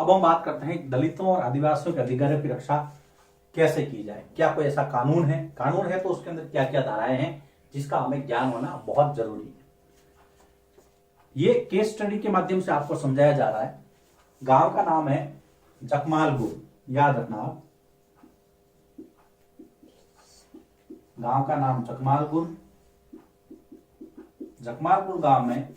अब हम बात करते हैं दलितों और आदिवासियों के अधिकारों की रक्षा कैसे की जाए। क्या कोई ऐसा कानून है? कानून है तो उसके अंदर क्या क्या धाराएं हैं जिसका हमें ज्ञान होना बहुत जरूरी है। ये केस स्टडी के माध्यम से आपको समझाया जा रहा है। गांव का नाम है जकमालपुर, याद रखना आप। गांव का नाम जकमालपुर। जकमालपुर गांव में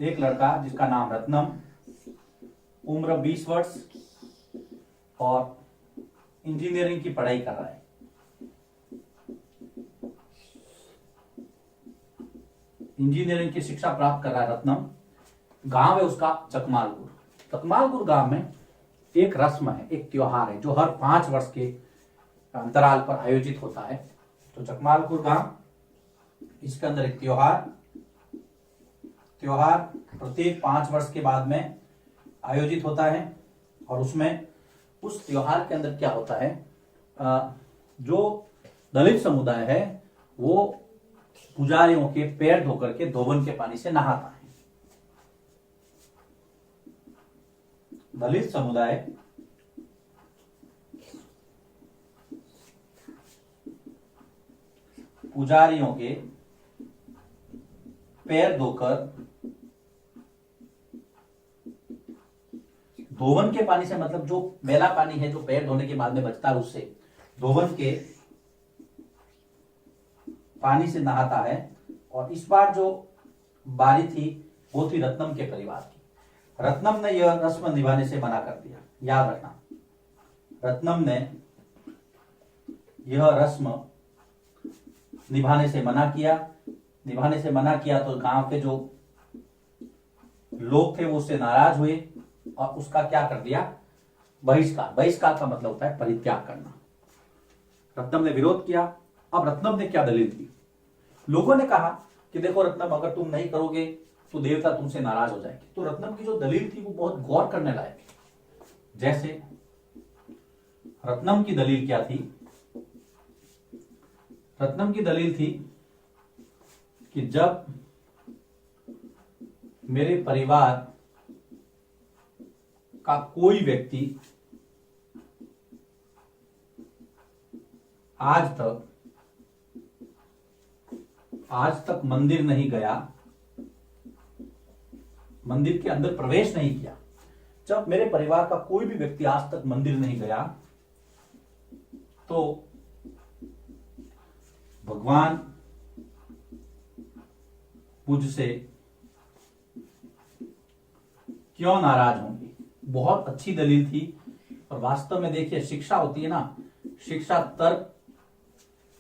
एक लड़का जिसका नाम रत्नम, उम्र 20 वर्ष और इंजीनियरिंग की पढ़ाई कर रहा है। इंजीनियरिंग की शिक्षा प्राप्त कर रहा है रत्नम। गांव है उसका जकमालपुर। जकमालपुर गांव में एक रस्म है, एक त्योहार है जो हर 5 वर्ष के अंतराल पर आयोजित होता है। तो जकमालपुर गांव, इसके अंदर एक त्योहार प्रत्येक 5 वर्ष के बाद में आयोजित होता है। और उसमें उस त्योहार के अंदर क्या होता है, जो दलित समुदाय है वो पुजारियों के पैर धोकर के धोवन के पानी से नहाता है। दलित समुदाय पुजारियों के पैर धोकर धोवन के पानी से, मतलब जो मैला पानी है जो पैर धोने के बाद में बचता है उससे धोवन के पानी से नहाता है। और इस बार जो बारी थी वो थी रत्नम के परिवार की। रत्नम ने यह रस्म निभाने से मना कर दिया, याद रखना। रत्नम ने यह रस्म निभाने से मना किया तो गांव के जो लोग थे वो उससे नाराज हुए और उसका क्या कर दिया, बहिष्कार का मतलब होता है परित्याग करना। रत्नम ने विरोध किया। अब रत्नम ने क्या दलील दी? लोगों ने कहा कि देखो रत्नम, अगर तुम नहीं करोगे तो देवता तुमसे नाराज हो जाएंगे। तो रत्नम की जो दलील थी वो बहुत गौर करने लायक थी। जैसे रत्नम की दलील क्या थी? रत्नम की दलील थी कि जब मेरे परिवार का कोई व्यक्ति आज तक मंदिर नहीं गया, मंदिर के अंदर प्रवेश नहीं किया, जब मेरे परिवार का कोई भी व्यक्ति आज तक मंदिर नहीं गया तो भगवान मुझसे क्यों नाराज होंगे। बहुत अच्छी दलील थी। और वास्तव में देखिए, शिक्षा होती है ना, शिक्षा तर्क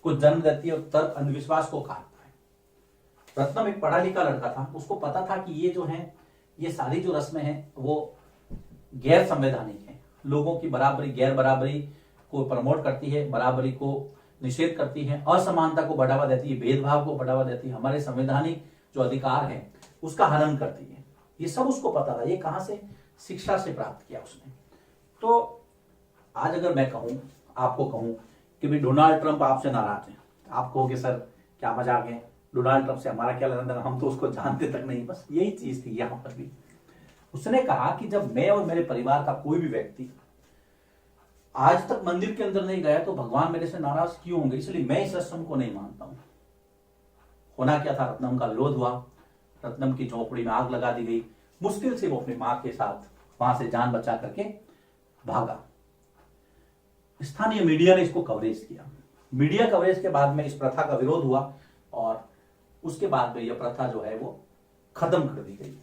को जन्म देती है और तर्क अंधविश्वास को काटता है। रत्नम एक पढ़ा लिखा लड़का था, उसको पता था कि ये जो है, ये सारी जो रस्में हैं वो गैर संवैधानिक है, लोगों की बराबरी गैर बराबरी को प्रमोट करती है, बराबरी को निषेध करती है, असमानता को बढ़ावा देती है, भेदभाव को बढ़ावा देती है, हमारे संवैधानिक जो अधिकार है उसका हनन करती है। ये सब उसको पता था। ये कहां से? शिक्षा से प्राप्त किया उसने। तो आज अगर मैं कहूं, आपको कहूं कि भाई डोनाल्ड ट्रंप आपसे नाराज है, आप कहोगे सर क्या मजाक है, डोनाल्ड ट्रंप से हमारा क्या लेना देना, हम तो उसको जानते तक नहीं। बस यही चीज थी यहां पर भी। उसने कहा कि जब मैं और मेरे परिवार का कोई भी व्यक्ति आज तक मंदिर के अंदर नहीं गया तो भगवान मेरे से नाराज क्यों होंगे, इसलिए मैं इस रस्म को नहीं मानता हूं। होना क्या था, रत्नम का विरोध हुआ। रत्नम की झोपड़ी में आग लगा दी गई। मुश्किल से वो अपनी मां के साथ वहां से जान बचा करके भागा। स्थानीय मीडिया ने इसको कवरेज किया। मीडिया कवरेज के बाद में इस प्रथा का विरोध हुआ और उसके बाद में यह प्रथा जो है वो खत्म कर दी गई।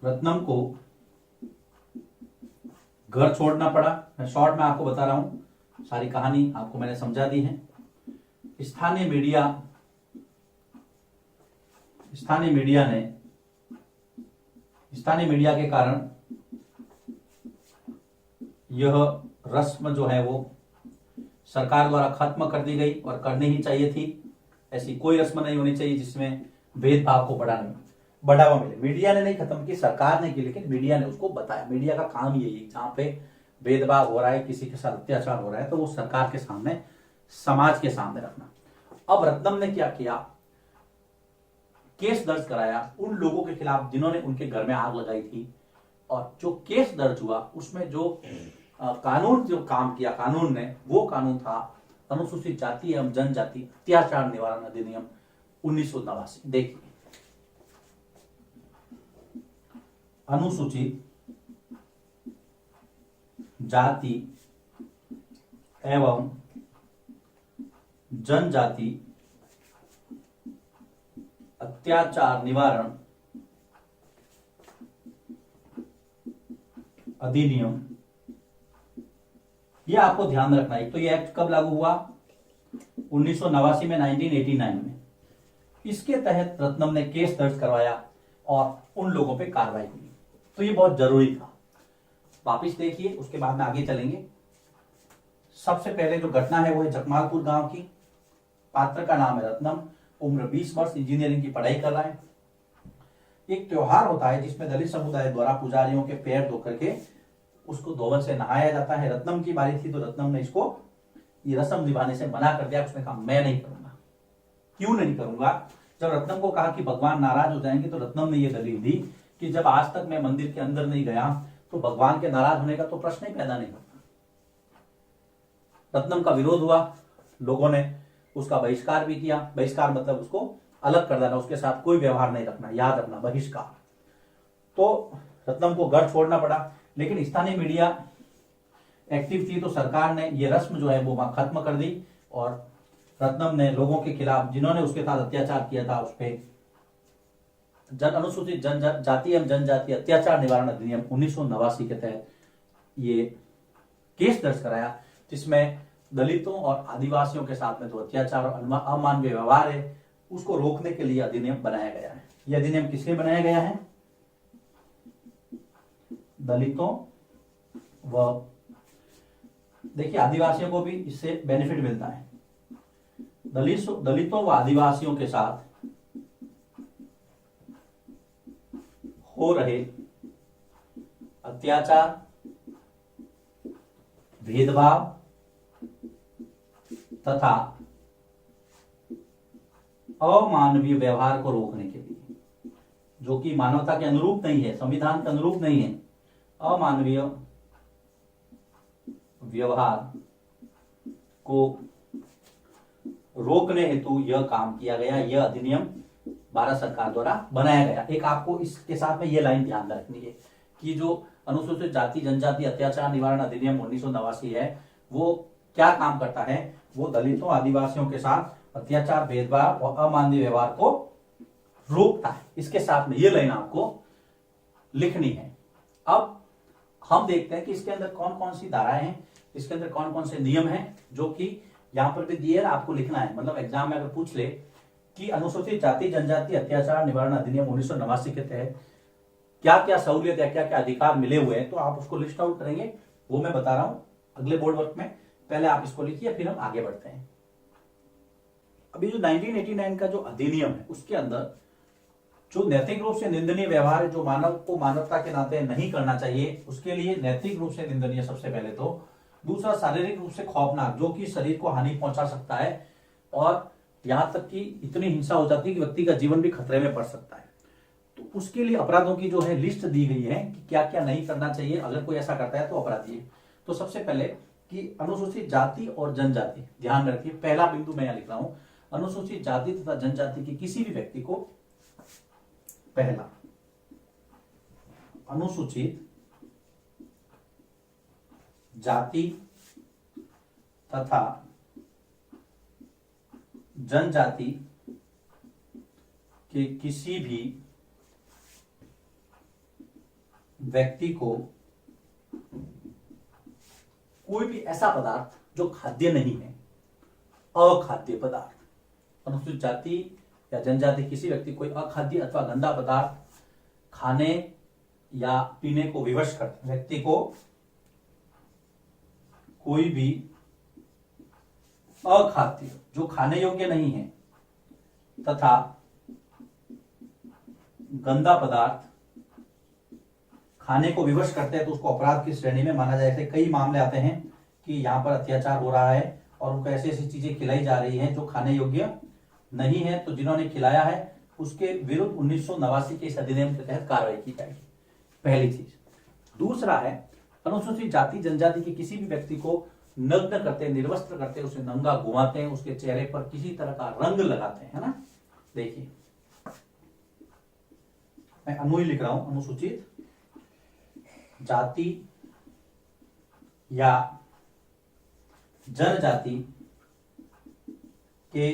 रत्नम को घर छोड़ना पड़ा। मैं शॉर्ट में आपको बता रहा हूं, सारी कहानी आपको मैंने समझा दी है। स्थानीय मीडिया के कारण यह रस्म जो है वो सरकार द्वारा खत्म कर दी गई और करनी ही चाहिए थी। ऐसी कोई रस्म नहीं होनी चाहिए जिसमें भेदभाव को बढ़ावा मिले। मीडिया ने नहीं खत्म की, सरकार ने की, लेकिन मीडिया ने उसको बताया। मीडिया का काम यही है, जहां पे भेदभाव हो रहा है, किसी के साथ अत्याचार हो रहा है, तो वो सरकार के सामने, समाज के सामने रखना। अब रत्नम ने क्या किया, केस दर्ज कराया उन लोगों के खिलाफ जिन्होंने उनके घर में आग लगाई थी। और जो केस दर्ज हुआ उसमें जो कानून जो काम किया कानून ने, वो कानून था अनुसूचित जाति एवं जनजाति अत्याचार निवारण अधिनियम 1989। देखिए, अनुसूचित जाति एवं जनजाति अत्याचार निवारण अधिनियम, ये आपको ध्यान रखना है। तो ये एक्ट कब लागू हुआ? 1989 में, 1989 में। इसके तहत रत्नम ने केस दर्ज करवाया और उन लोगों पे कार्रवाई हुई। तो ये बहुत जरूरी था। वापिस देखिए, उसके बाद में आगे चलेंगे। सबसे पहले जो घटना है वो है जगमालपुर गांव की। पात्र का नाम है रत्नम, उम्र 20 वर्ष, इंजीनियरिंग की पढ़ाई कर रहा है। एक त्योहार होता है जिसमें दलित समुदाय द्वारा पुजारियों के पैर धो करके उसको धोवन से नहाया जाता है। रत्नम की बारी थी तो रत्नम ने इसको ये रस्म निभाने से मना कर दिया। उसने कहा मैं नहीं करूंगा। क्यों नहीं करूंगा? जब रत्नम को कहा कि भगवान नाराज हो जाएंगे तो रत्नम ने यह दलील दी कि जब आज तक मैं मंदिर के अंदर नहीं गया तो भगवान के नाराज होने का तो प्रश्न ही पैदा नहीं होता। रत्नम का विरोध हुआ, लोगों ने उसका बहिष्कार भी किया। बहिष्कार मतलब उसको अलग कर देना, उसके साथ कोई व्यवहार नहीं रखना, याद रखना, बहिष्कार। तो रत्नम को घर छोड़ना पड़ा। लेकिन स्थानीय मीडिया एक्टिव थी तो सरकार ने ये रस्म जो है वो खत्म कर दी और रत्नम ने लोगों के खिलाफ जिन्होंने उसके साथ अत्याचार किया था उस पर अनुसूचित जाति एवं जनजाति अत्याचार निवारण अधिनियम 1989 के तहत ये केस दर्ज कराया, जिसमें दलितों और आदिवासियों के साथ में जो अत्याचार और अमानवीय व्यवहार है उसको रोकने के लिए अधिनियम बनाया गया है। यह अधिनियम किसके बनाया गया है? दलितों व देखिए आदिवासियों को भी इससे बेनिफिट मिलता है। दलितों व आदिवासियों के साथ हो रहे अत्याचार, भेदभाव तथा अमानवीय व्यवहार को रोकने के लिए, जो कि मानवता के अनुरूप नहीं है, संविधान के अनुरूप नहीं है, अमानवीय व्यवहार को रोकने हेतु यह काम किया गया। यह अधिनियम भारत सरकार द्वारा बनाया गया। एक आपको इसके साथ में यह लाइन ध्यान रखनी है कि जो अनुसूचित जाति जनजाति अत्याचार निवारण अधिनियम 1989 है वो क्या काम करता है? वो दलितों आदिवासियों के साथ अत्याचार, भेदभाव और अमानवीय व्यवहार को रोकता है। इसके साथ में ये लाइन आपको लिखनी है। अब हम देखते हैं कि इसके अंदर कौन कौन सी धाराएं हैं, इसके अंदर कौन कौन से नियम हैं, जो कि यहां पर भी दिए आपको लिखना है। मतलब एग्जाम में अगर पूछ ले कि अनुसूचित जाति जनजाति अत्याचार निवारण अधिनियम 1989 के तहत क्या क्या सहूलियत या क्या क्या अधिकार मिले हुए हैं, तो आप उसको लिस्ट आउट करेंगे। वो मैं बता रहा हूं अगले बोर्ड वर्क में। पहले आप इसको लिखिए, फिर हम आगे बढ़ते हैं। अभी जो 1989 का जो अधिनियम है उसके अंदर जो नैतिक रूप से निंदनीय व्यवहार है, जो मानव को मानवता के नाते नहीं करना चाहिए, उसके लिए नैतिक रूप से निंदनीय सबसे पहले तो। दूसरा शारीरिक रूप से खौफनाक, जो कि शरीर को हानि पहुंचा सकता है और यहां तक कि इतनी हिंसा हो जाती है कि व्यक्ति का जीवन भी खतरे में पड़ सकता है। तो उसके लिए अपराधों की जो है लिस्ट दी गई है कि क्या क्या नहीं करना चाहिए, अगर कोई ऐसा करता है तो अपराधी है। तो सबसे पहले कि अनुसूचित जाति और जनजाति, ध्यान रखिए पहला बिंदु मैं यहां लिख रहा हूं, अनुसूचित जाति तथा जनजाति के किसी भी व्यक्ति को, पहला अनुसूचित जाति तथा जनजाति के किसी भी व्यक्ति को कोई भी ऐसा पदार्थ जो खाद्य नहीं है, अखाद्य पदार्थ, अनुसूचित जाति या जनजाति किसी व्यक्ति कोई अखाद्य अथवा गंदा पदार्थ खाने या पीने को विवश करते व्यक्ति को कोई भी अखाद्य जो खाने योग्य नहीं है तथा गंदा पदार्थ खाने को विवश करते हैं तो उसको अपराध की श्रेणी में माना जाए। ऐसे कई मामले आते हैं कि यहाँ पर अत्याचार हो रहा है और उनको ऐसी ऐसी चीजें खिलाई जा रही हैं जो खाने योग्य नहीं है, तो जिन्होंने खिलाया है उसके विरुद्ध 1989 के इस अधिनियम के तहत कार्रवाई की जाएगी, पहली चीज। दूसरा है, अनुसूचित जाति जनजाति के किसी भी व्यक्ति को नग्न करते, निर्वस्त्र करते, उसे नंगा घुमाते हैं, उसके चेहरे पर किसी तरह का रंग लगाते हैं, है ना। देखिए मैं अनु ही लिख रहा हूं, अनुसूचित जाति या जनजाति के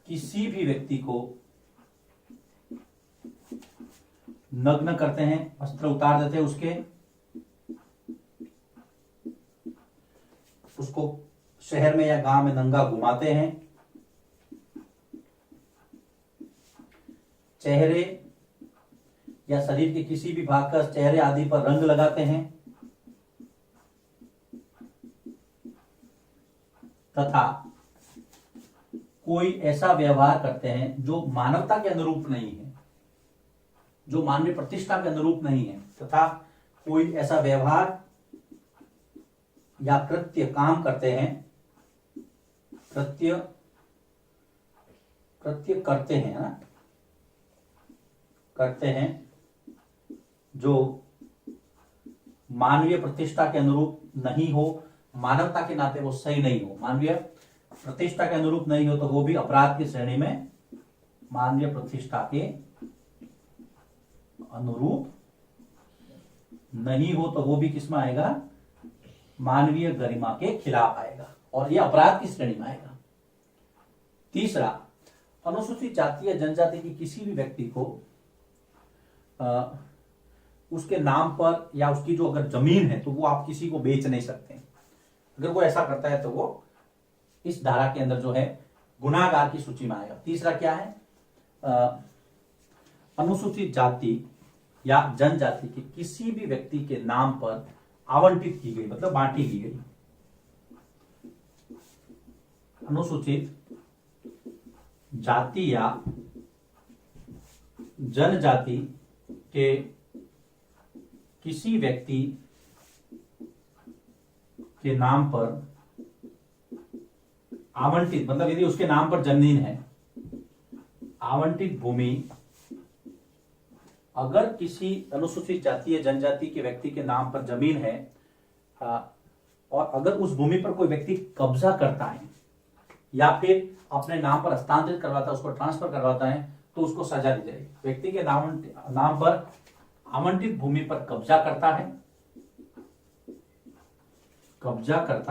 किसी भी व्यक्ति को नग्न करते हैं, वस्त्र उतार देते हैं उसको शहर में या गांव में नंगा घुमाते हैं, चेहरे या शरीर के किसी भी भाग का चेहरे आदि पर रंग लगाते हैं तथा कोई ऐसा व्यवहार करते हैं जो मानवता के अनुरूप नहीं है, जो मानवीय प्रतिष्ठा के अनुरूप नहीं है, तथा कोई ऐसा व्यवहार या कृत्य काम करते हैं, कृत्य करते हैं ना, करते हैं जो मानवीय प्रतिष्ठा के अनुरूप नहीं हो, मानवता के नाते वो सही नहीं हो, मानवीय प्रतिष्ठा के अनुरूप नहीं हो तो वो भी अपराध की श्रेणी में, मानवीय प्रतिष्ठा के अनुरूप नहीं हो तो वो भी किसमें आएगा, मानवीय गरिमा के खिलाफ आएगा और ये अपराध की श्रेणी में आएगा। तीसरा, अनुसूचित जाति या जनजाति की किसी भी व्यक्ति को उसके नाम पर या उसकी जो अगर जमीन है तो वो आप किसी को बेच नहीं सकते। अगर वो ऐसा करता है तो वो इस धारा के अंदर जो है गुनाहगार की सूची में आएगा। तीसरा क्या है, अनुसूचित जाति या जनजाति के किसी भी व्यक्ति के नाम पर आवंटित की गई, मतलब बांटी की गई, अनुसूचित जाति या जनजाति के किसी व्यक्ति के नाम पर आवंटित, मतलब यदि उसके नाम पर जमीन है, आवंटित भूमि अगर किसी अनुसूचित जाति या जनजाति के व्यक्ति के नाम पर जमीन है और अगर उस भूमि पर कोई व्यक्ति कब्जा करता है या फिर अपने नाम पर हस्तांतरित करवाता है, उसको ट्रांसफर करवाता है, तो उसको सजा दी जाएगी। व्यक्ति के नाम पर आवंटित भूमि पर कब्जा करता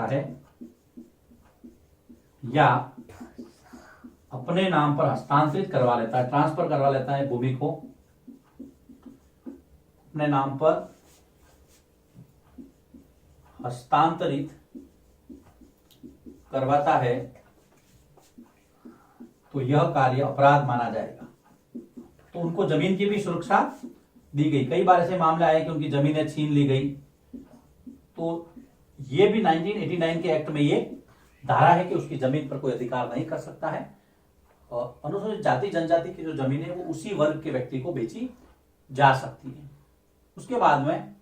है या अपने नाम पर हस्तांतरित करवा लेता है, ट्रांसफर करवा लेता है भूमि को, अपने नाम पर हस्तांतरित करवाता है तो यह कार्य अपराध माना जाएगा। तो उनको जमीन की भी सुरक्षा दी गई। कई बार ऐसे मामले आए कि उनकी जमीनें छीन ली गई, तो ये भी 1989 के एक्ट में ये धारा है कि उसकी जमीन पर कोई अधिकार नहीं कर सकता है। और अनुसूचित जाति जनजाति की जो जमीन है वो उसी वर्ग के व्यक्ति को बेची जा सकती है। उसके बाद में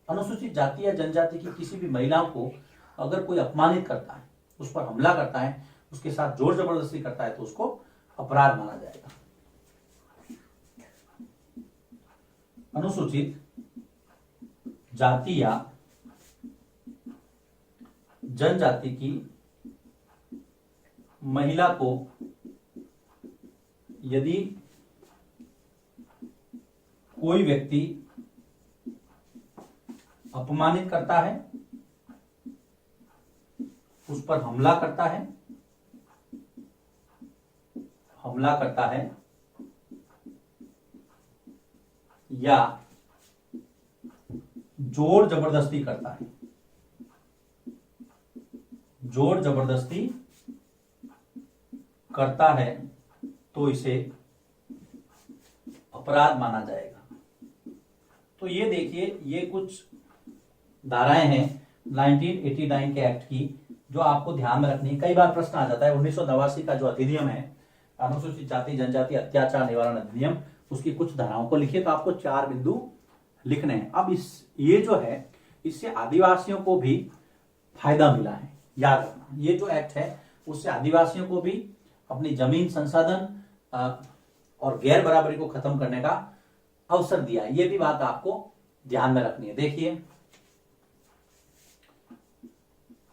अनुसूचित जाति या जनजाति की किसी भी महिला को अगर कोई अपमानित करता है, उस पर हमला करता है, उसके साथ जोर जबरदस्ती करता है तो उसको अपराध माना जाएगा। अनुसूचित जाति या जनजाति की महिला को यदि कोई व्यक्ति अपमानित करता है, उस पर हमला करता है या जोर जबरदस्ती करता है तो इसे अपराध माना जाएगा। तो ये देखिए, ये कुछ धाराएं हैं 1989 के एक्ट की जो आपको ध्यान में रखनी है। कई बार प्रश्न आ जाता है 1989 का जो अधिनियम है, अनुसूचित जाति जनजाति अत्याचार निवारण अधिनियम, उसकी कुछ धाराओं को लिखिए। तो आपको 4 बिंदु लिखने हैं। अब ये जो है, इससे आदिवासियों को भी फायदा मिला है, याद रखना। ये जो एक्ट है उससे आदिवासियों को भी अपनी जमीन संसाधन और गैर बराबरी को खत्म करने का अवसर दिया है। ये भी बात आपको ध्यान में रखनी है। देखिए,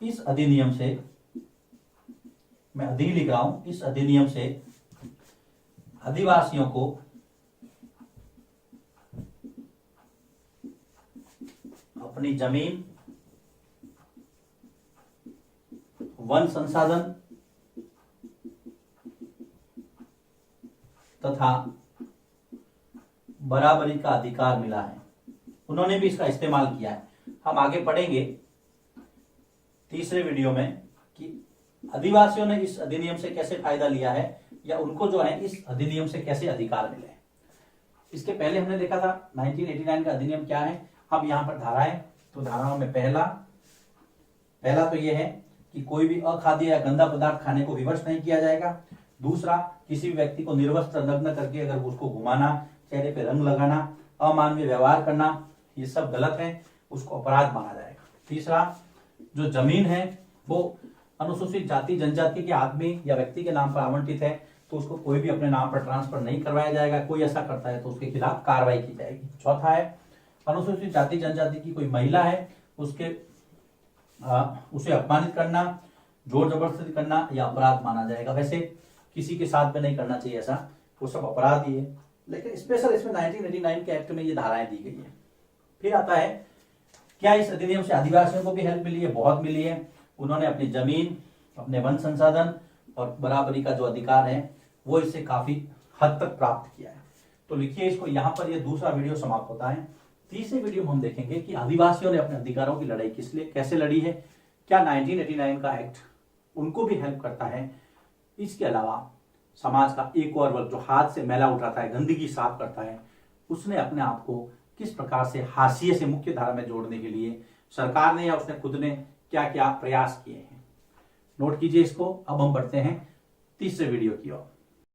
इस अधिनियम से, मैं अधि लिख रहा हूं, इस अधिनियम से आदिवासियों को अपनी जमीन, वन संसाधन तथा बराबरी का अधिकार मिला है। उन्होंने भी इसका इस्तेमाल किया है। हम आगे पढ़ेंगे तीसरे वीडियो में कि आदिवासियों ने इस अधिनियम से कैसे फायदा लिया है, या उनको जो है इस अधिनियम से कैसे अधिकार मिले। इसके पहले हमने देखा था 1989 का अधिनियम क्या है। अब यहां पर धाराएं, तो धाराओं में पहला तो यह है कि कोई भी अखाद्य या गंदा पदार्थ खाने को विवश नहीं किया जाएगा। दूसरा, किसी भी व्यक्ति को निर्वस्त्र नग्न करके अगर उसको घुमाना, चेहरे पे रंग लगाना, अमानवीय व्यवहार करना, ये सब गलत है, उसको अपराध माना जाएगा। तीसरा, जो जमीन है वो अनुसूचित जाति जनजाति के आदमी या व्यक्ति के नाम पर आवंटित है तो उसको कोई भी अपने नाम पर ट्रांसफर नहीं करवाया जाएगा। कोई ऐसा करता है तो उसके खिलाफ कार्रवाई की जाएगी। चौथा है, अनुसूचित जाति जनजाति की कोई महिला है उसे अपमानित करना, जोर जबरदस्ती करना या अपराध माना जाएगा। वैसे किसी के साथ में नहीं करना चाहिए ऐसा, वो सब अपराध ही है, लेकिन स्पेशल इसमें 1989 के एक्ट में ये धाराएं दी गई है। फिर आता है, क्या इस अधिनियम से आदिवासियों को भी हेल्प मिली है? बहुत मिली है। उन्होंने अपनी जमीन, अपने वन संसाधन और बराबरी का जो अधिकार है वो इससे काफी हद तक प्राप्त किया है। तो लिखिए इसको, यहाँ पर ये दूसरा वीडियो समाप्त होता है। तीसरे वीडियो में हम देखेंगे कि आदिवासियों ने अपने अधिकारों की लड़ाई किस लिए, कैसे लड़ी है, क्या 1989 का एक्ट उनको भी हेल्प करता है। इसके अलावा समाज का एक और वर्ग जो हाथ से मैला उठाता है, गंदगी साफ करता है, उसने अपने आप को किस प्रकार से हाशिए से मुख्य धारा में जोड़ने के लिए सरकार ने या उसने खुद ने क्या क्या प्रयास किए हैं। नोट कीजिए इसको। अब हम बढ़ते हैं तीसरे वीडियो की ओर।